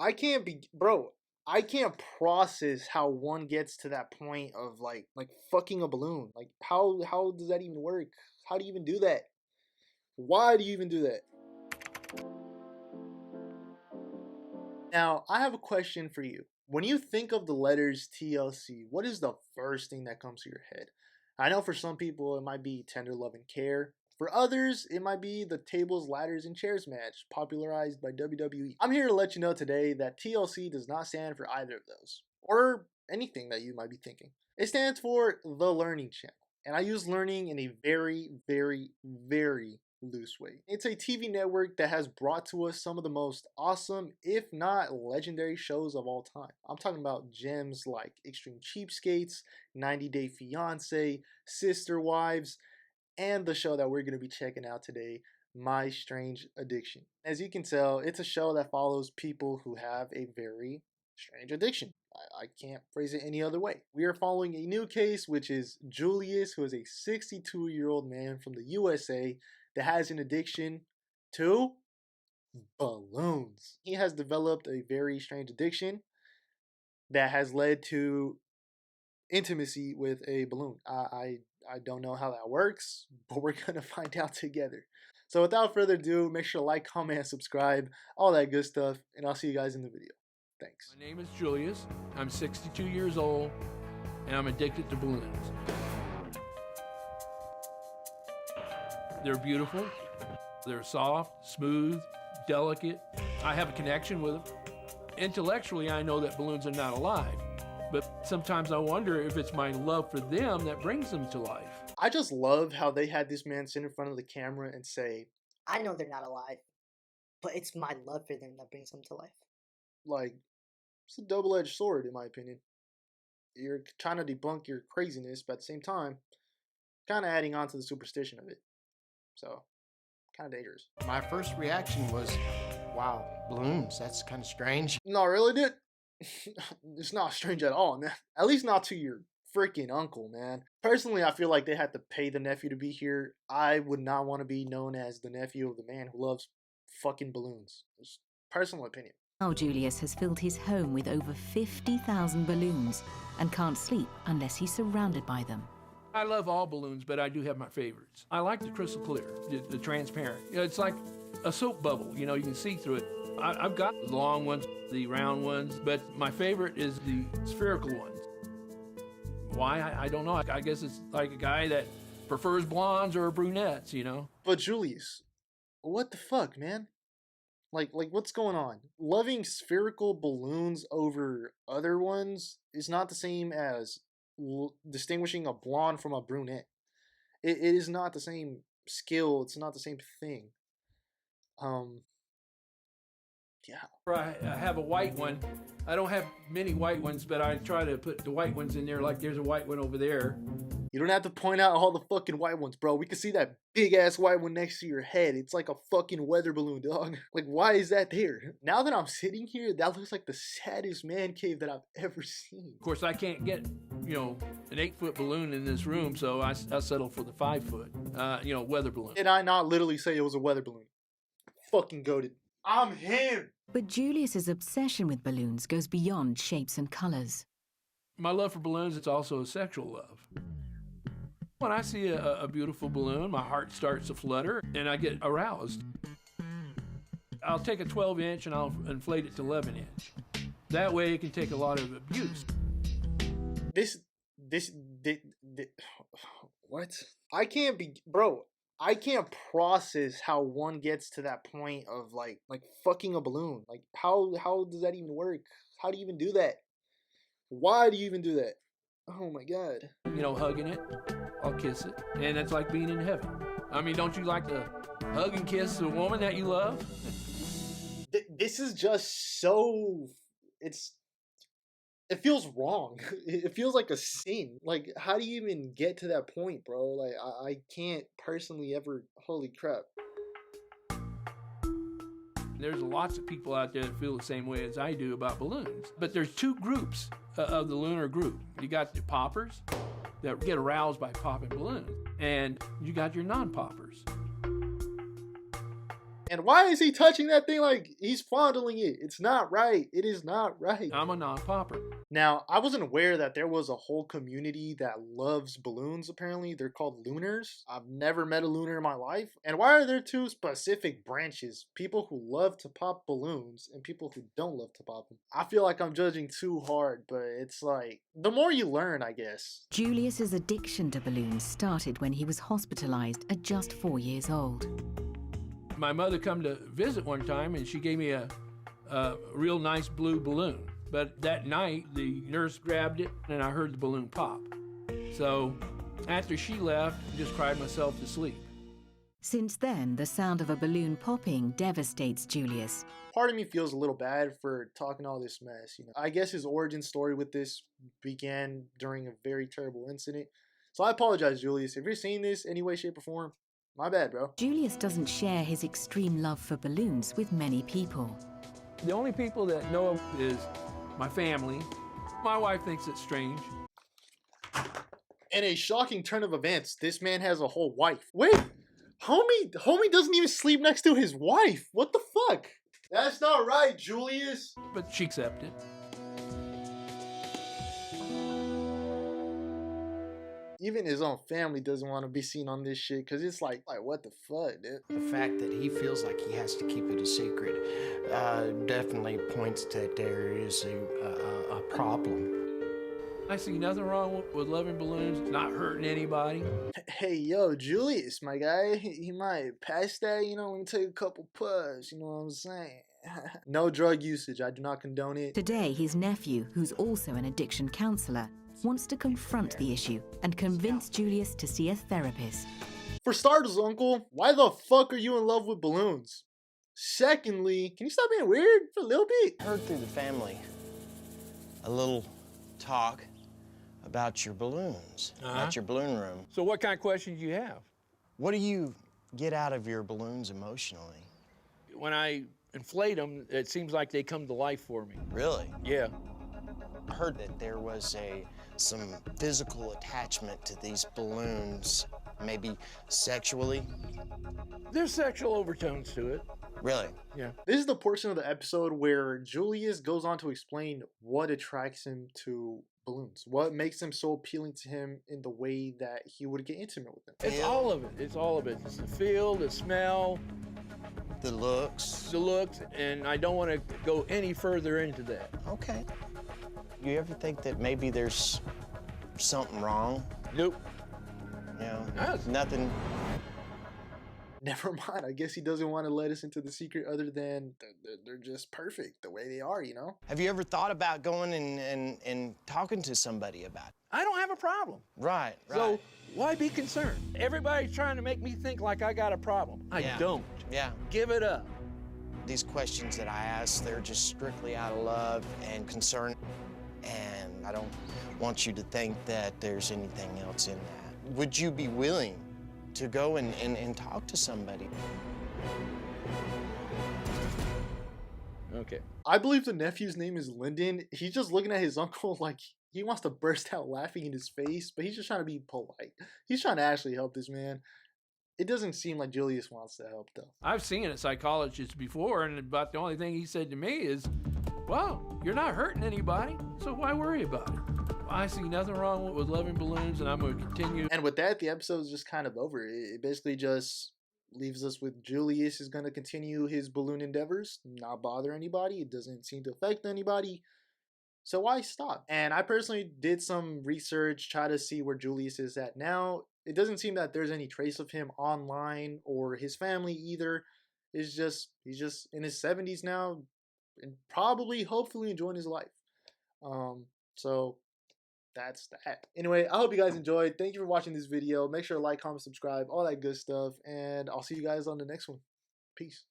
I can't be, bro. I can't process how one gets to that point of like fucking a balloon. Like how does that even work? How do you even do that? Why do you even do that? Now, I have a question for you. When you think of the letters TLC, what is the first thing that comes to your head? I know for some people it might be tender love and care. For others, it might be the tables, ladders, and chairs match, popularized by WWE. I'm here to let you know today that TLC does not stand for either of those, or anything that you might be thinking. It stands for The Learning Channel, and I use learning in a very, very, very loose way. It's a TV network that has brought to us some of the most awesome, if not legendary shows of all time. I'm talking about gems like Extreme Cheapskates, 90 Day Fiancé, Sister Wives, and the show that we're going to be checking out today, My Strange Addiction. As you can tell, it's a show that follows people who have a very strange addiction. I can't phrase it any other way. We are following a new case, which is Julius, who is a 62-year-old man from the USA that has an addiction to balloons. He has developed a very strange addiction that has led to intimacy with a balloon. I don't know how that works, but we're gonna find out together. So without further ado, make sure to like, comment, and subscribe, all that good stuff, and I'll see you guys in the video. Thanks. My name is Julius. I'm 62 years old, and I'm addicted to balloons. They're beautiful, they're soft, smooth, delicate. I have a connection with them. Intellectually, I know that balloons are not alive, but sometimes I wonder if it's my love for them that brings them to life. I just love how they had this man sit in front of the camera and say, I know they're not alive, but it's my love for them that brings them to life. like, it's a double-edged sword in my opinion. You're trying to debunk your craziness, but at the same time, kind of adding on to the superstition of it. So, kind of dangerous. My first reaction was, wow, balloons, that's kind of strange. No, really, dude? It's not strange at all, man. At least not to your freaking uncle, man. Personally, I feel like they had to pay the nephew to be here. I would not want to be known as the nephew of the man who loves fucking balloons. Just personal opinion. Now Julius has filled his home with over 50,000 balloons and can't sleep unless he's surrounded by them. I love all balloons, but I do have my favorites. I like the crystal clear, the transparent. You know, it's like a soap bubble, you know, you can see through it. I've got the long ones, the round ones, but my favorite is the spherical ones. Why? I don't know. I guess it's like a guy that prefers blondes or brunettes, you know? But Julius, what the fuck, man? Like what's going on? Loving spherical balloons over other ones is not the same as distinguishing a blonde from a brunette. It is not the same skill. It's not the same thing. Yeah. I have a white one. I don't have many white ones, but I try to put the white ones in there like there's a white one over there. You don't have to point out all the fucking white ones, bro. We can see that big ass white one next to your head. It's like a fucking weather balloon, dog. Like, why is that there? Now that I'm sitting here, that looks like the saddest man cave that I've ever seen. Of course, I can't get, you know, an 8-foot balloon in this room, so I settle for the 5-foot, you know, weather balloon. Did I not literally say it was a weather balloon? Fucking goated. I'm him. But Julius's obsession with balloons goes beyond shapes and colors. My love for balloons is also a sexual love. When I see a beautiful balloon, my heart starts to flutter and I get aroused. I'll take a 12-inch and I'll inflate it to 11-inch. That way it can take a lot of abuse. What? I can't be, bro. I can't process how one gets to that point of like fucking a balloon. Like how does that even work? How do you even do that? Why do you even do that? Oh my god. You know, hugging it, I'll kiss it, and it's like being in heaven. I mean, don't you like to hug and kiss a woman that you love? This is just so, it feels wrong. It feels like a sin. Like, how do you even get to that point, bro? Like, I can't personally ever, holy crap. There's lots of people out there that feel the same way as I do about balloons. But there's two groups of the lunar group. You got the poppers that get aroused by popping balloons, and you got your non-poppers. And why is he touching that thing like he's fondling it? It's not right. It is not right. I'm a non-popper. Now, I wasn't aware that there was a whole community that loves balloons, apparently. They're called Looners. I've never met a Looner in my life. And why are there two specific branches? People who love to pop balloons and people who don't love to pop them. I feel like I'm judging too hard, but it's like, the more you learn, I guess. Julius's addiction to balloons started when he was hospitalized at just 4 years old. My mother come to visit one time and she gave me a real nice blue balloon. But that night, the nurse grabbed it and I heard the balloon pop. So after she left, I just cried myself to sleep. Since then, the sound of a balloon popping devastates Julius. Part of me feels a little bad for talking all this mess. I guess his origin story with this began during a very terrible incident. So I apologize, Julius. If you're seeing this any way, shape, or form, my bad, bro. Julius doesn't share his extreme love for balloons with many people. The only people that know him is my family. My wife thinks it's strange. In a shocking turn of events, this man has a whole wife. Wait, homie doesn't even sleep next to his wife. What the fuck? That's not right, Julius. But she accepted. Even his own family doesn't want to be seen on this shit because it's like what the fuck, dude? The fact that he feels like he has to keep it a secret definitely points that there is a problem. I see nothing wrong with loving balloons, not hurting anybody. Hey, yo, Julius, my guy, he might pass that, let me take a couple puffs, you know what I'm saying? No drug usage, I do not condone it. Today, his nephew, who's also an addiction counselor, wants to confront the issue and convince Julius to see a therapist. For starters, uncle, why the fuck are you in love with balloons? Secondly, can you stop being weird for a little bit? I heard through the family a little talk about your balloons, about your balloon room. So what kind of questions do you have? What do you get out of your balloons emotionally? When I inflate them, it seems like they come to life for me. Really? Yeah. I heard that there was some physical attachment to these balloons, maybe sexually. There's sexual overtones to it. Really? Yeah. This is the portion of the episode where Julius goes on to explain what attracts him to balloons, what makes them so appealing to him in the way that he would get intimate with them. It's all of it. It's all of it. It's the feel, the smell, The looks. and I don't want to go any further into that. Okay. You ever think that maybe there's something wrong? Nope. Yes. Nothing. Never mind, I guess he doesn't want to let us into the secret other than they're just perfect the way they are, Have you ever thought about going and talking to somebody about it? I don't have a problem. Right. So why be concerned? Everybody's trying to make me think like I got a problem. I don't. Yeah. Give it up. These questions that I ask, they're just strictly out of love and concern. And I don't want you to think that there's anything else in that. Would you be willing to go and talk to somebody? Okay. I believe the nephew's name is Lyndon. He's just looking at his uncle like he wants to burst out laughing in his face, but he's just trying to be polite. He's trying to actually help this man. It doesn't seem like Julius wants to help, though. I've seen a psychologist before, and about the only thing he said to me is, well, you're not hurting anybody, so why worry about it? I see nothing wrong with loving balloons, and I'm going to continue. And with that, the episode is just kind of over. It basically just leaves us with Julius is going to continue his balloon endeavors, not bother anybody. It doesn't seem to affect anybody. So why stop? And I personally did some research, try to see where Julius is at now. It doesn't seem that there's any trace of him online or his family either. He's just in his 70s now and probably, hopefully enjoying his life. So that's that. Anyway, I hope you guys enjoyed. Thank you for watching this video. Make sure to like, comment, subscribe, all that good stuff. And I'll see you guys on the next one. Peace.